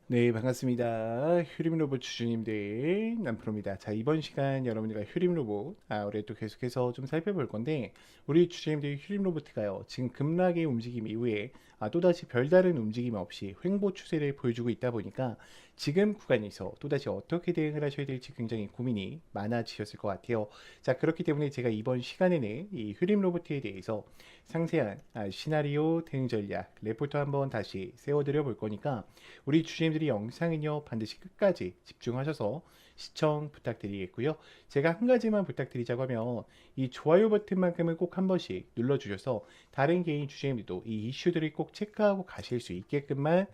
네, 반갑습니다. 휴림 로봇 주주님들 남프로입니다. 자, 이번 시간 여러분들과 휴림 로봇 올해 또 계속해서 좀 살펴볼 건데, 우리 주주님들 휴림 로봇가요, 지금 급락의 움직임 이후에 또다시 별다른 움직임 없이 횡보 추세를 보여주고 있다 보니까 지금 구간에서 또다시 어떻게 대응을 하셔야 될지 굉장히 고민이 많아지셨을 것 같아요. 자, 그렇기 때문에 제가 이번 시간에는 이 휴림 로봇에 대해서 상세한 시나리오 대응 전략 레포트 한번 다시 세워드려 볼 거니까 우리 주주님들이 영상은요 반드시 끝까지 집중하셔서 시청 부탁드리겠고요. 제가 한 가지만 부탁드리자고 하면 이 좋아요 버튼만큼은 꼭 한 번씩 눌러주셔서 다른 개인 주주님들도 이 이슈들을 꼭 체크하고 가실 수 있게끔만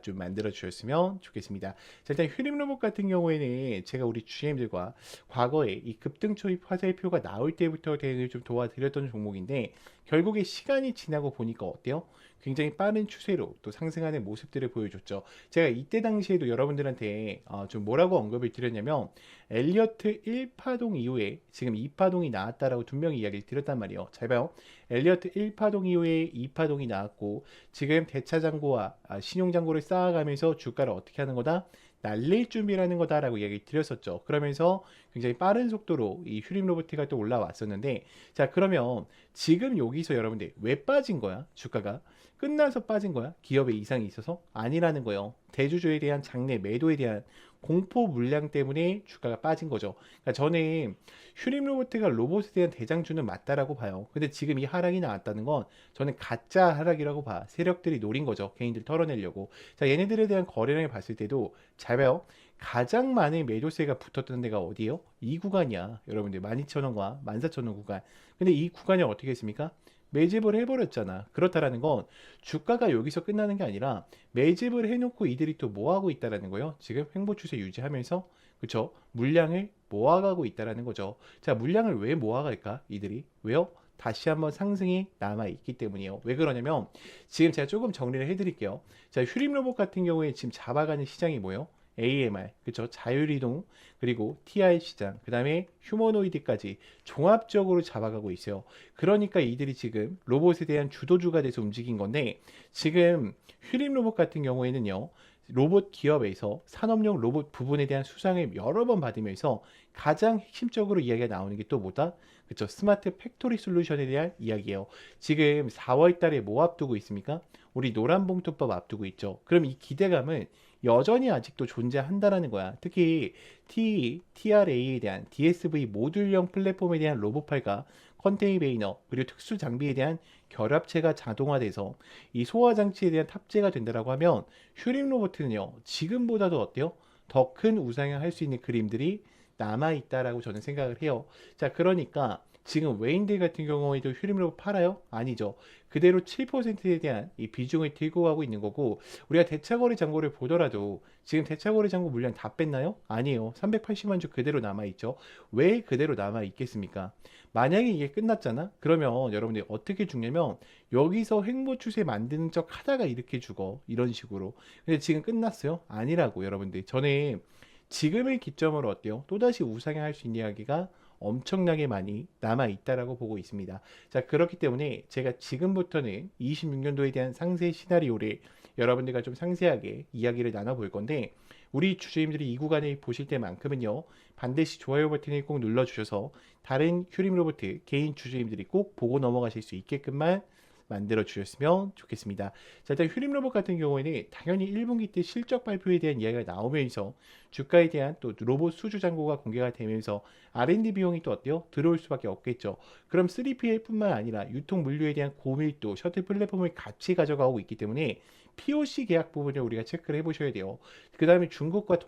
좀 만들어 주셨으면 좋겠습니다. 자, 일단 휴림 로봇 같은 경우에는 제가 우리 주주님들과 과거에 이 급등 초입 화살표가 나올 때부터 대응을 좀 도와드렸던 종목인데, 결국에 시간이 지나고 보니까 어때요? 굉장히 빠른 추세로 또 상승하는 모습들을 보여줬죠. 제가 이때 당시에도 여러분들한테 좀 뭐라고 언급을 드렸냐면, 엘리어트 1파동 이후에 지금 2파동이 나왔다라고 분명히 이야기를 드렸단 말이에요. 잘 봐요. 엘리어트 1파동 이후에 2파동이 나왔고, 지금 대차장고와 신용장고를 쌓아가면서 주가를 어떻게 하는 거다? 날릴 준비라는 거다라고 이야기 드렸었죠. 그러면서 굉장히 빠른 속도로 이 휴림 로보트가 또 올라왔었는데, 자, 그러면 지금 여기서 여러분들 왜 빠진 거야? 주가가 끝나서 빠진 거야? 기업에 이상이 있어서? 아니라는 거예요. 대주주에 대한 장내 매도에 대한 공포 물량 때문에 주가가 빠진 거죠. 그러니까 저는 휴림 로보트가 로봇에 대한 대장주는 맞다라고 봐요. 근데 지금 이 하락이 나왔다는 건 저는 가짜 하락이라고 봐. 세력들이 노린 거죠. 개인들 털어내려고. 자, 얘네들에 대한 거래량을 봤을 때도 잘 봐요. 가장 많은 매도세가 붙었던 데가 어디예요? 이 구간이야. 여러분들 12,000원과 14,000원 구간. 근데 이 구간이 어떻게 했습니까? 매집을 해버렸잖아. 그렇다라는 건 주가가 여기서 끝나는 게 아니라 매집을 해놓고 이들이 또 뭐하고 있다라는 거예요. 지금 횡보 추세 유지하면서, 그쵸? 물량을 모아가고 있다라는 거죠. 자, 물량을 왜 모아갈까? 이들이 왜요? 다시 한번 상승이 남아있기 때문이에요. 왜 그러냐면 지금 제가 조금 정리를 해드릴게요. 자, 휴림 로봇 같은 경우에 지금 잡아가는 시장이 뭐예요? AMR, 그쵸? 자율이동, 그리고 TI 시장, 그 다음에 휴머노이드까지 종합적으로 잡아가고 있어요. 그러니까 이들이 지금 로봇에 대한 주도주가 돼서 움직인 건데, 지금 휴림 로봇 같은 경우에는요, 로봇 기업에서 산업용 로봇 부분에 대한 수상을 여러 번 받으면서 가장 핵심적으로 이야기가 나오는 게 또 뭐다? 그쵸? 스마트 팩토리 솔루션에 대한 이야기예요. 지금 4월 달에 뭐 앞두고 있습니까? 우리 노란봉투법 앞두고 있죠. 그럼 이 기대감은 여전히 아직도 존재한다라는 거야. 특히 TRA에 대한 DSV 모듈형 플랫폼에 대한 로봇팔과 컨테이너베이너, 그리고 특수 장비에 대한 결합체가 자동화돼서 이 소화 장치에 대한 탑재가 된다라고 하면 휴림 로봇은요 지금보다도 어때요? 더 큰 우상향 할 수 있는 그림들이 남아 있다라고 저는 생각을 해요. 자, 그러니까 지금 외인들 같은 경우에도 휴림 로봇 팔아요? 아니죠. 그대로 7%에 대한 이 비중을 들고 가고 있는 거고, 우리가 대차거래 잔고를 보더라도 지금 대차거래 잔고 물량 다 뺐나요? 아니에요. 380만 주 그대로 남아 있죠. 왜 그대로 남아 있겠습니까? 만약에 이게 끝났잖아? 그러면 여러분들이 어떻게 죽냐면 여기서 횡보 추세 만드는 척 하다가 이렇게 죽어. 이런 식으로. 근데 지금 끝났어요? 아니라고 여러분들. 저는 지금을 기점으로 어때요? 또다시 우상향할 수 있는 이야기가 엄청나게 많이 남아 있다라고 보고 있습니다. 자, 그렇기 때문에 제가 지금부터는 26년도에 대한 상세 시나리오를 여러분들과 좀 상세하게 이야기를 나눠볼 건데, 우리 주주님들이 이 구간을 보실 때만큼은요 반드시 좋아요 버튼을 꼭 눌러주셔서 다른 휴림 로봇 개인 주주님들이 꼭 보고 넘어가실 수 있게끔만 만들어 주셨으면 좋겠습니다. 자, 일단 휴림 로봇 같은 경우에는 당연히 1분기 때 실적 발표에 대한 이야기가 나오면서 주가에 대한 또 로봇 수주 잔고가 공개가 되면서 R&D 비용이 또 어때요? 들어올 수밖에 없겠죠. 그럼 3PL뿐만 아니라 유통 물류에 대한 고밀도 셔틀 플랫폼을 같이 가져가고 있기 때문에 POC 계약 부분을 우리가 체크를 해보셔야 돼요. 그 다음에 중국과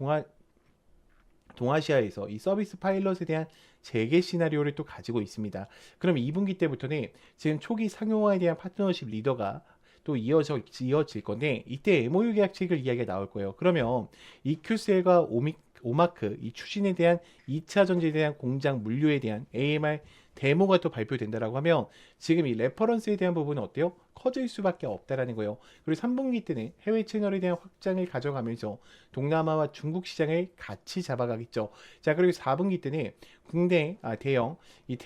동아시아에서 이 서비스 파일럿에 대한 재개 시나리오를 또 가지고 있습니다. 그럼 2분기 때부터는 지금 초기 상용화에 대한 파트너십 리더가 또 이어질 건데, 이때 MOU 계약책을 이야기가 나올 거예요. 그러면 EQ셀과 오마크 이 추진에 대한 2차 전지에 대한 공장 물류에 대한 AMR 데모가 또 발표된다라고 하면 지금 이 레퍼런스에 대한 부분은 어때요? 커질 수밖에 없다라는 거예요. 그리고 3분기 때는 해외 채널에 대한 확장을 가져가면서 동남아와 중국 시장을 같이 잡아가겠죠. 자, 그리고 4분기 때는 국내 대형 이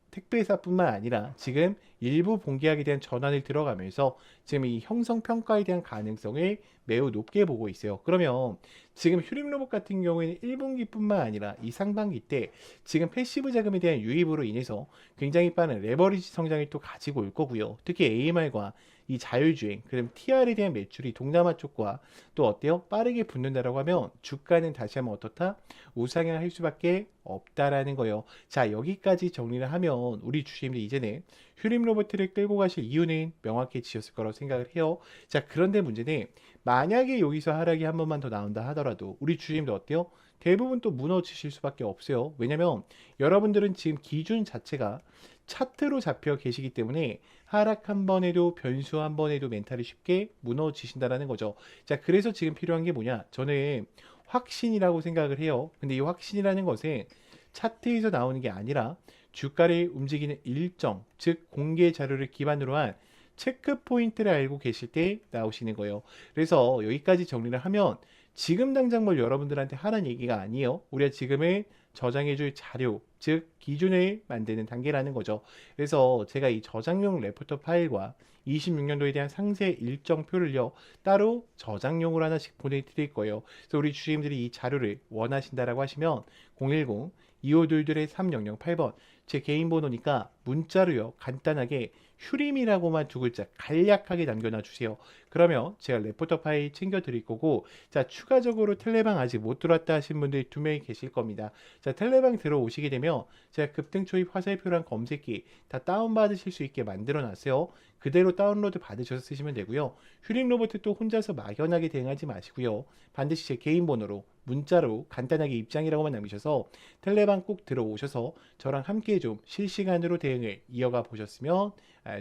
택배사뿐만 아니라 지금 일부 본계약에 대한 전환을 들어가면서 지금 이 형성평가에 대한 가능성을 매우 높게 보고 있어요. 그러면 지금 휴림로봇 같은 경우에는 1분기뿐만 아니라 이 상반기 때 지금 패시브 자금에 대한 유입으로 인해서 굉장히 빠른 레버리지 성장을 또 가지고 올 거고요. 특히 AMR과 이 자율주행, 그럼 TR에 대한 매출이 동남아 쪽과 또 어때요? 빠르게 붙는다라고 하면 주가는 다시 한번 어떻다? 우상향할 수밖에 없다라는 거예요. 자, 여기까지 정리를 하면 우리 주주님들 이제는 휴림 로봇을 끌고 가실 이유는 명확해지셨을 거라고 생각을 해요. 자, 그런데 문제는 만약에 여기서 하락이 한 번만 더 나온다 하더라도 우리 주주님들 어때요? 대부분 또 무너지실 수밖에 없어요. 왜냐면 여러분들은 지금 기준 자체가 차트로 잡혀 계시기 때문에 하락 한 번에도 변수 한 번에도 멘탈이 쉽게 무너지신다라는 거죠. 자, 그래서 지금 필요한 게 뭐냐? 저는 확신이라고 생각을 해요. 근데 이 확신이라는 것은 차트에서 나오는 게 아니라 주가를 움직이는 일정, 즉 공개 자료를 기반으로 한 체크 포인트를 알고 계실 때 나오시는 거예요. 그래서 여기까지 정리를 하면 지금 당장 뭘 여러분들한테 하라는 얘기가 아니에요. 우리가 지금은 저장해줄 자료, 즉 기준을 만드는 단계라는 거죠. 그래서 제가 이 저장용 레포터 파일과 26년도에 대한 상세 일정표를요 따로 저장용으로 하나씩 보내드릴 거예요. 그래서 우리 주주님들이 이 자료를 원하신다라고 하시면 010-2522-3008번 제 개인 번호니까 문자로요 간단하게 휴림이라고만 두 글자 간략하게 남겨놔 주세요. 그러면 제가 레포터 파일 챙겨 드릴 거고, 자, 추가적으로 텔레방 아직 못 들어왔다 하신 분들이 2명이 계실 겁니다. 자, 텔레방 들어오시게 되면 제가 급등 초입 화살표랑 검색기 다 다운받으실 수 있게 만들어 놨어요. 그대로 다운로드 받으셔서 쓰시면 되고요. 휴림 로봇 또 혼자서 막연하게 대응하지 마시고요. 반드시 제 개인 번호로 문자로 간단하게 입장이라고만 남기셔서 텔레방 꼭 들어오셔서 저랑 함께 좀 실시간으로 대응을 이어가 보셨으면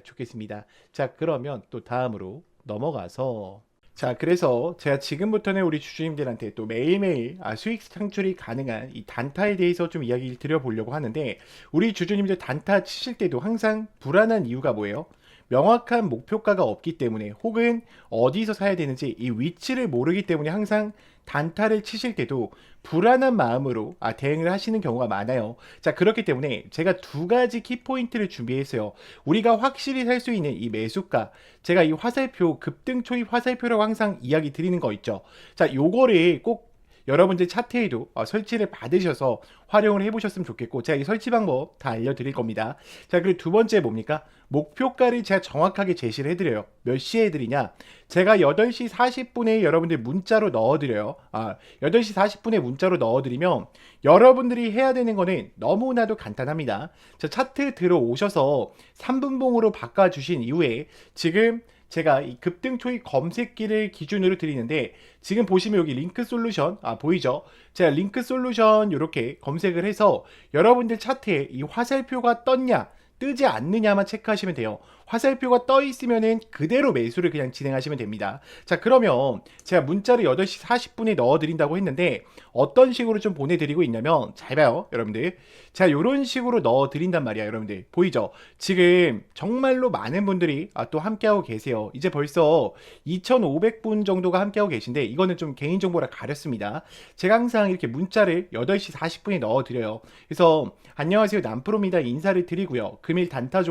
좋겠습니다. 자, 그러면 또 다음으로 넘어가서, 자, 그래서 제가 지금부터는 우리 주주님들한테 또 매일매일 수익 창출이 가능한 이 단타에 대해서 좀 이야기를 드려보려고 하는데, 우리 주주님들 단타 치실 때도 항상 불안한 이유가 뭐예요? 명확한 목표가가 없기 때문에, 혹은 어디서 사야 되는지 이 위치를 모르기 때문에 항상 단타를 치실 때도 불안한 마음으로 대응을 하시는 경우가 많아요. 자, 그렇기 때문에 제가 두 가지 키포인트를 준비했어요. 우리가 확실히 살 수 있는 이 매수가, 제가 이 화살표, 급등 초입 화살표라고 항상 이야기 드리는 거 있죠. 자, 요거를 꼭 여러분들 차트에도 설치를 받으셔서 활용을 해보셨으면 좋겠고, 제가 이 설치 방법 다 알려드릴 겁니다. 자, 그리고 두 번째 뭡니까? 목표가를 제가 정확하게 제시를 해드려요. 몇 시에 해드리냐? 제가 8시 40분에 여러분들 문자로 넣어드려요. 8시 40분에 문자로 넣어드리면 여러분들이 해야 되는 거는 너무나도 간단합니다. 자, 차트 들어오셔서 3분봉으로 바꿔주신 이후에 지금 제가 이 급등 초입 검색기를 기준으로 드리는데, 지금 보시면 여기 링크 솔루션 보이죠? 제가 링크 솔루션 이렇게 검색을 해서 여러분들 차트에 이 화살표가 떴냐 뜨지 않느냐만 체크하시면 돼요. 화살표가 떠 있으면은 그대로 매수를 그냥 진행하시면 됩니다. 자, 그러면 제가 문자를 8시 40분에 넣어드린다고 했는데 어떤 식으로 좀 보내드리고 있냐면, 잘 봐요 여러분들. 자, 이런 식으로 넣어드린단 말이야. 여러분들 보이죠? 지금 정말로 많은 분들이 또 함께하고 계세요. 이제 벌써 2,500분 정도가 함께하고 계신데, 이거는 좀 개인정보라 가렸습니다. 제가 항상 이렇게 문자를 8시 40분에 넣어드려요. 그래서 안녕하세요 남프로입니다 인사를 드리고요. 금일 단타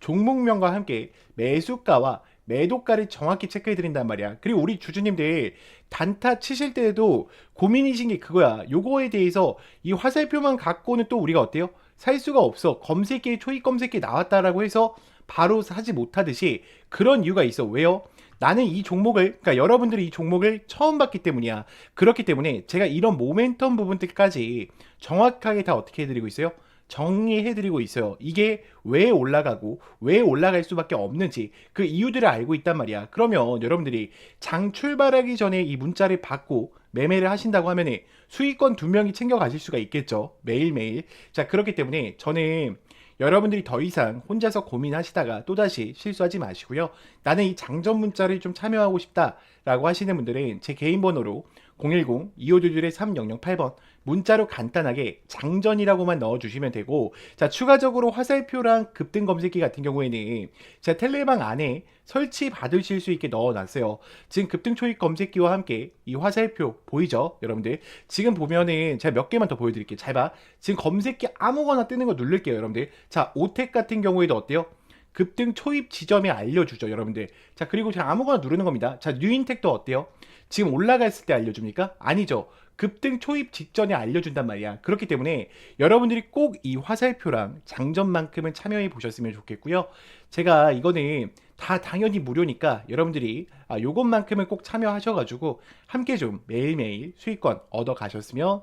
종목명과 함께 매수가와 매도가를 정확히 체크해 드린단 말이야. 그리고 우리 주주님들 단타 치실 때에도 고민이신 게 그거야. 요거에 대해서 이 화살표만 갖고는 또 우리가 어때요? 살 수가 없어. 검색기에 초입 검색기에 나왔다라고 해서 바로 사지 못하듯이 그런 이유가 있어. 왜요? 나는 이 종목을, 그러니까 여러분들이 이 종목을 처음 봤기 때문이야. 그렇기 때문에 제가 이런 모멘텀 부분들까지 정확하게 다 어떻게 해드리고 있어요? 정리해드리고 있어요. 이게 왜 올라가고 왜 올라갈 수밖에 없는지 그 이유들을 알고 있단 말이야. 그러면 여러분들이 장 출발하기 전에 이 문자를 받고 매매를 하신다고 하면 수익권 2명이 챙겨 가실 수가 있겠죠. 매일매일. 자, 그렇기 때문에 저는 여러분들이 더 이상 혼자서 고민하시다가 또다시 실수하지 마시고요. 나는 이 장전 문자를 좀 참여하고 싶다라고 하시는 분들은 제 개인 번호로 010-2522-3008번 문자로 간단하게 장전이라고만 넣어주시면 되고, 자, 추가적으로 화살표랑 급등 검색기 같은 경우에는 제가 텔레방 안에 설치 받으실 수 있게 넣어놨어요. 지금 급등 초입 검색기와 함께 이 화살표 보이죠? 여러분들 지금 보면은 제가 몇 개만 더 보여드릴게요. 잘 봐. 지금 검색기 아무거나 뜨는 거 누를게요. 여러분들 자, 오텍 같은 경우에도 어때요? 급등 초입 지점에 알려주죠, 여러분들. 자, 그리고 제가 아무거나 누르는 겁니다. 자, 뉴인텍도 어때요? 지금 올라갔을 때 알려줍니까? 아니죠. 급등 초입 직전에 알려준단 말이야. 그렇기 때문에 여러분들이 꼭 이 화살표랑 장점만큼은 참여해 보셨으면 좋겠고요. 제가 이거는 다 당연히 무료니까 여러분들이 요것만큼은 꼭 참여하셔가지고 함께 좀 매일매일 수익권 얻어 가셨으면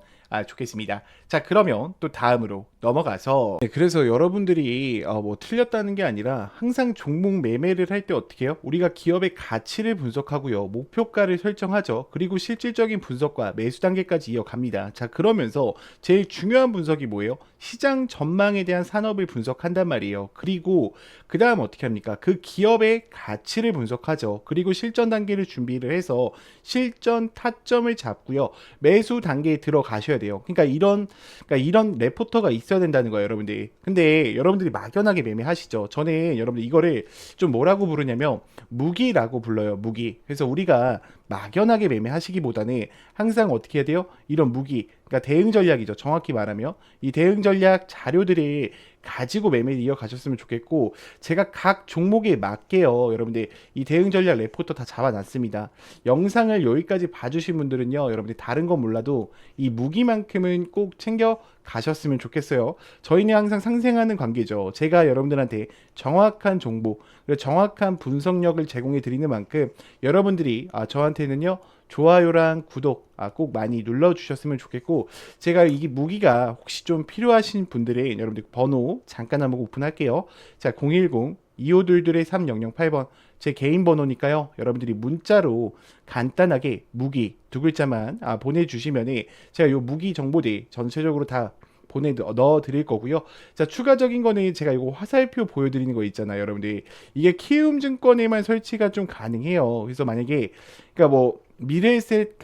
좋겠습니다. 자, 그러면 또 다음으로 넘어가서 그래서 여러분들이 뭐 틀렸다는 게 아니라 항상 종목 매매를 할 때 어떻게 해요? 우리가 기업의 가치를 분석하고요, 목표가를 설정하죠. 그리고 실질적인 분석과 매수 단계까지 이어갑니다. 자, 그러면서 제일 중요한 분석이 뭐예요? 시장 전망에 대한 산업을 분석한단 말이에요. 그리고 그 다음 어떻게 합니까? 그 기업의 가치를 분석하죠. 그리고 실전 단계를 준비를 해서 실전 타점을 잡고요, 매수 단계에 들어가셔야 돼요. 그러니까 이런 레포터가 있어야 된다는 거예요, 여러분들이. 근데 여러분들이 막연하게 매매하시죠. 저는 여러분들 이거를 좀 뭐라고 부르냐면 무기라고 불러요, 무기. 그래서 우리가 막연하게 매매하시기보다는 항상 어떻게 해야 돼요? 이런 무기, 그러니까 대응 전략이죠. 정확히 말하면 이 대응 전략 자료들이 가지고 매매를 이어가셨으면 좋겠고, 제가 각 종목에 맞게요, 여러분들 이 대응 전략 레포터 다 잡아놨습니다. 영상을 여기까지 봐주신 분들은요, 여러분들 다른 건 몰라도 이 무기만큼은 꼭 챙겨 가셨으면 좋겠어요. 저희는 항상 상생하는 관계죠. 제가 여러분들한테 정확한 정보, 그리고 정확한 분석력을 제공해 드리는 만큼 여러분들이 저한테는요, 좋아요랑 구독 꼭 많이 눌러주셨으면 좋겠고, 제가 이 무기가 혹시 좀 필요하신 분들의 여러분들 번호 잠깐 한번 오픈할게요. 자, 010-2522-3008번 제 개인 번호니까요, 여러분들이 문자로 간단하게 무기 두 글자만 보내주시면 제가 요 무기 정보들 전체적으로 다 넣어 드릴 거고요. 자, 추가적인 거는 제가 이거 화살표 보여드리는 거 있잖아요, 여러분들. 이게 키움증권에만 설치가 좀 가능해요. 그래서 만약에 그러니까 뭐 미래에셋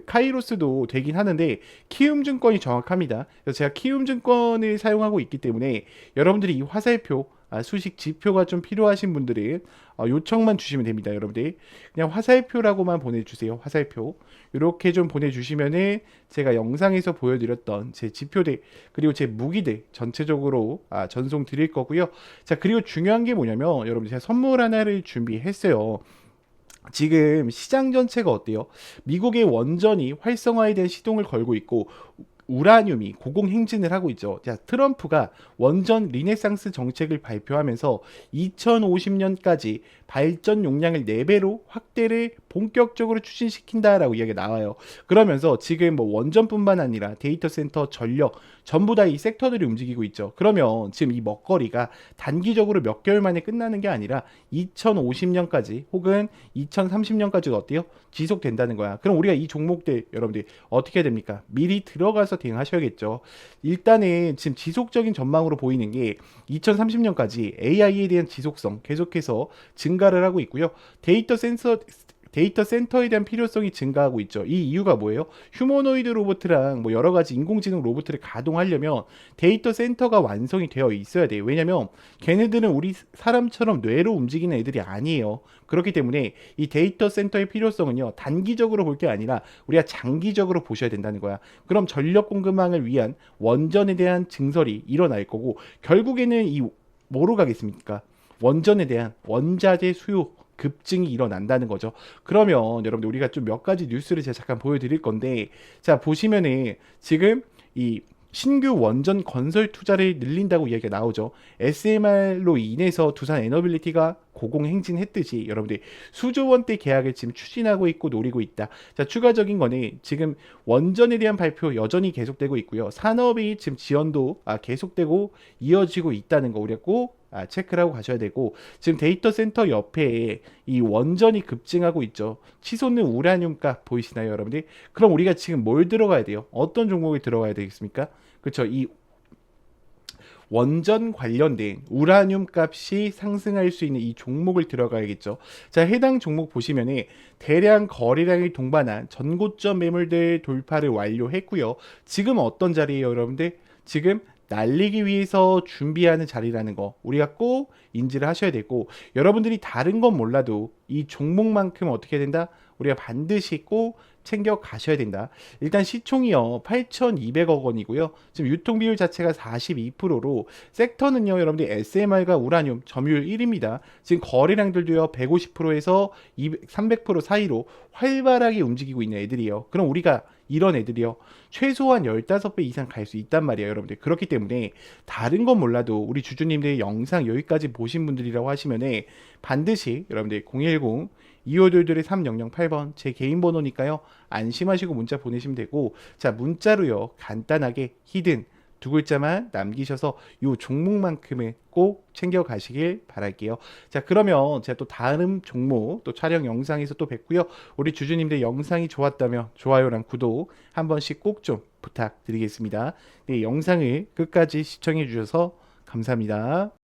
카이로스도 되긴 하는데 키움증권이 정확합니다. 그래서 제가 키움증권을 사용하고 있기 때문에 여러분들이 이 화살표 수식 지표가 좀 필요하신 분들은 요청만 주시면 됩니다. 여러분들 그냥 화살표라고만 보내주세요. 화살표 이렇게 좀 보내주시면은 제가 영상에서 보여드렸던 제 지표들 그리고 제 무기들 전체적으로 전송 드릴 거고요. 자, 그리고 중요한 게 뭐냐면 여러분들 제가 선물 하나를 준비했어요. 지금 시장 전체가 어때요? 미국의 원전이 활성화에 대한 시동을 걸고 있고 우라늄이 고공행진을 하고 있죠. 자, 트럼프가 원전 리네상스 정책을 발표하면서 2050년까지 발전 용량을 4배로 확대를 본격적으로 추진시킨다라고 이야기가 나와요. 그러면서 지금 뭐 원전뿐만 아니라 데이터 센터, 전력 전부 다 이 섹터들이 움직이고 있죠. 그러면 지금 이 먹거리가 단기적으로 몇 개월 만에 끝나는 게 아니라 2050년까지 혹은 2030년까지 어때요? 지속된다는 거야. 그럼 우리가 이 종목들 여러분들 어떻게 해야 됩니까? 미리 들어가서 대응하셔야겠죠. 일단은 지금 지속적인 전망으로 보이는 게 2030년까지 AI에 대한 지속성 계속해서 증가를 하고 있고요. 데이터 센터에 대한 필요성이 증가하고 있죠. 이 이유가 뭐예요? 휴머노이드 로봇이랑 뭐 여러 가지 인공지능 로봇을 가동하려면 데이터 센터가 완성이 되어 있어야 돼요. 왜냐면 걔네들은 우리 사람처럼 뇌로 움직이는 애들이 아니에요. 그렇기 때문에 이 데이터 센터의 필요성은요, 단기적으로 볼 게 아니라 우리가 장기적으로 보셔야 된다는 거야. 그럼 전력 공급망을 위한 원전에 대한 증설이 일어날 거고, 결국에는 이 뭐로 가겠습니까? 원전에 대한 원자재 수요 급증이 일어난다는 거죠. 그러면 여러분들 우리가 좀 몇 가지 뉴스를 제가 잠깐 보여드릴 건데, 자, 보시면은 지금 이 신규 원전 건설 투자를 늘린다고 이야기가 나오죠. SMR로 인해서 두산 에너빌리티가 고공행진했듯이 여러분들 수조 원대 계약을 지금 추진하고 있고 노리고 있다. 자, 추가적인 거는 지금 원전에 대한 발표 여전히 계속되고 있고요. 산업이 지금 지원도 계속되고 이어지고 있다는 거 우리가 꼭 체크를 하고 가셔야 되고, 지금 데이터 센터 옆에 이 원전이 급증하고 있죠. 치솟는 우라늄 값 보이시나요, 여러분들? 그럼 우리가 지금 뭘 들어가야 돼요? 어떤 종목이 들어가야 되겠습니까? 그렇죠. 이 원전 관련된 우라늄 값이 상승할 수 있는 이 종목을 들어가야겠죠. 자, 해당 종목 보시면은 대량 거래량이 동반한 전고점 매물대 돌파를 완료했고요. 지금 어떤 자리예요, 여러분들? 지금 날리기 위해서 준비하는 자리라는 거 우리가 꼭 인지를 하셔야 되고, 여러분들이 다른 건 몰라도 이 종목만큼 어떻게 된다? 우리가 반드시 꼭 챙겨 가셔야 된다. 일단 시총이요 8,200억 원이고요. 지금 유통 비율 자체가 42%로 섹터는요 여러분들 SMR과 우라늄 점유율 1위입니다. 지금 거래량들도요 150%에서 200, 300% 사이로 활발하게 움직이고 있는 애들이에요. 그럼 우리가 이런 애들이요 최소한 15배 이상 갈 수 있단 말이에요 여러분들. 그렇기 때문에 다른 건 몰라도 우리 주주님들 영상 여기까지 보신 분들이라고 하시면은 반드시 여러분들 010 2522 3008번 제 개인 번호니까요 안심하시고 문자 보내시면 되고, 자 문자로요 간단하게 히든 두 글자만 남기셔서 요 종목만큼은 꼭 챙겨 가시길 바랄게요. 자 그러면 제가 또 다른 종목 또 촬영 영상에서 또 뵙고요. 우리 주주님들 영상이 좋았다면 좋아요랑 구독 한 번씩 꼭 좀 부탁드리겠습니다. 네, 영상을 끝까지 시청해 주셔서 감사합니다.